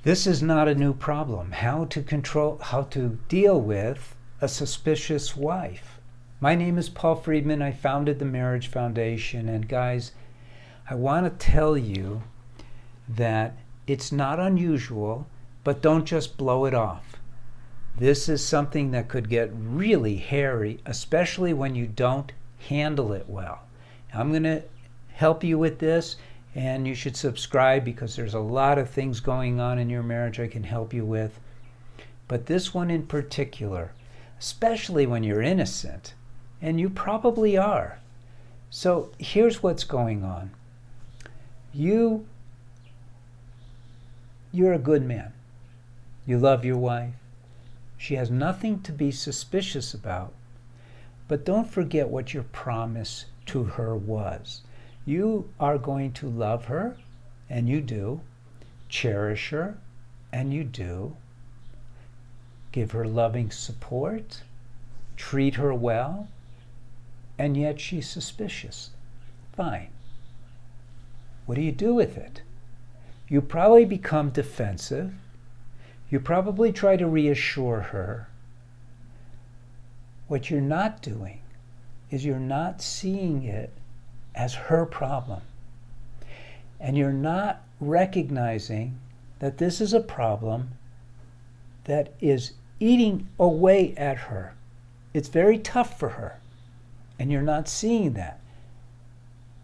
This is not a new problem. How to deal with a suspicious wife. My name is Paul Friedman. I founded the Marriage Foundation. And guys, I want to tell you that it's not unusual, but don't just blow it off. This is something that could get really hairy, especially when you don't handle it well. I'm going to help you with this, and you should subscribe because there's a lot of things going on in your marriage I can help you with. But this one in particular, especially when you're innocent, and you probably are. So here's what's going on. You're a good man. You love your wife. She has nothing to be suspicious about. But don't forget what your promise to her was. You are going to love her, and you do. Cherish her, and you do. Give her loving support. Treat her well. And yet she's suspicious. Fine. What do you do with it? You probably become defensive. You probably try to reassure her. What you're not doing is you're not seeing it as her problem. And you're not recognizing that this is a problem that is eating away at her. It's very tough for her. And you're not seeing that.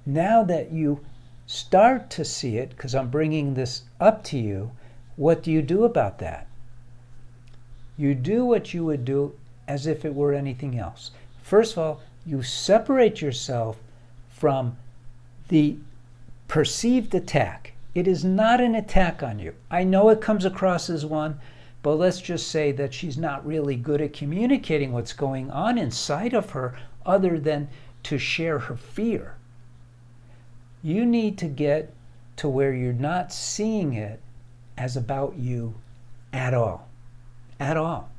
Now that you start to see it, because I'm bringing this up to you, what do you do about that? You do what you would do as if it were anything else. First of all, you separate yourself from the perceived attack. It is not an attack on you. I know it comes across as one, but let's just say that she's not really good at communicating what's going on inside of her other than to share her fear. You need to get to where you're not seeing it as about you at all. At all.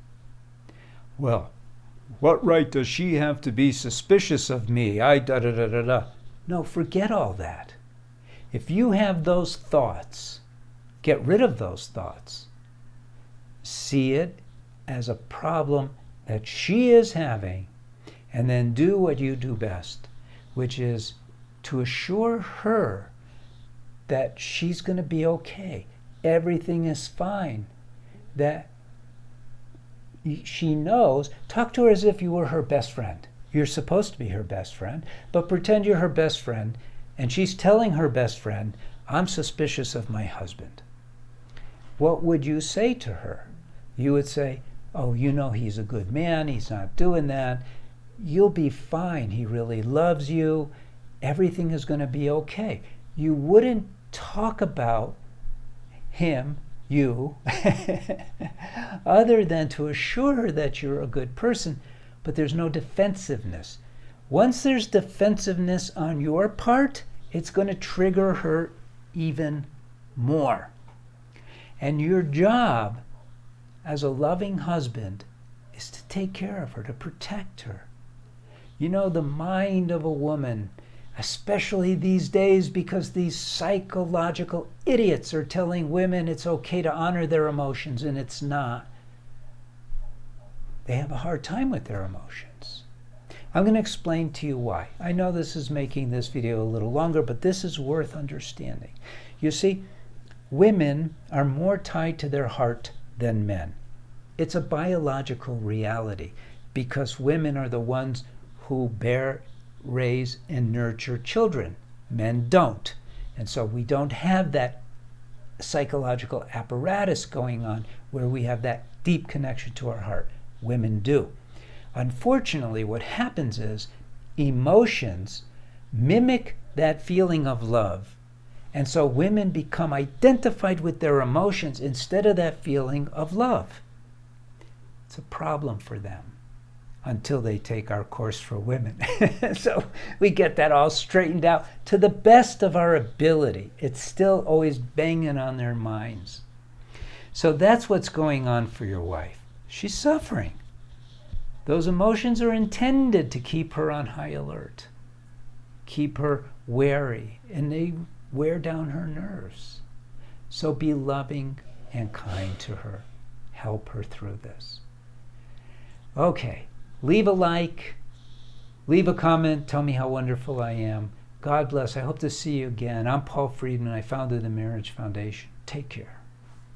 Well, what right does she have to be suspicious of me? No, forget all that. If you have those thoughts, get rid of those thoughts. See it as a problem that she is having, and then do what you do best, which is to assure her that she's going to be okay. Everything is fine. That she knows. Talk to her as if you were her best friend. You're supposed to be her best friend, but pretend you're her best friend, and she's telling her best friend, I'm suspicious of my husband. What would you say to her? You would say, oh, you know he's a good man. He's not doing that. You'll be fine. He really loves you. Everything is going to be okay. You wouldn't talk about him, you, other than to assure her that you're a good person, but there's no defensiveness. Once there's defensiveness on your part, it's going to trigger her even more. And your job as a loving husband is to take care of her, to protect her. You know, the mind of a woman, especially these days, because these psychological idiots are telling women it's okay to honor their emotions, and it's not. They have a hard time with their emotions. I'm going to explain to you why. I know this is making this video a little longer, but this is worth understanding. You see, women are more tied to their heart than men. It's a biological reality because women are the ones who bear, raise, and nurture children. Men don't. And so we don't have that psychological apparatus going on where we have that deep connection to our heart. Women do. Unfortunately, what happens is emotions mimic that feeling of love. And so women become identified with their emotions instead of that feeling of love. It's a problem for them until they take our course for women. So we get that all straightened out to the best of our ability. It's still always banging on their minds. So that's what's going on for your wife. She's suffering. Those emotions are intended to keep her on high alert, keep her wary, and they wear down her nerves. So be loving and kind to her. Help her through this. Okay, leave a like, leave a comment, tell me how wonderful I am. God bless. I hope to see you again. I'm Paul Friedman. I founded the Marriage Foundation. Take care.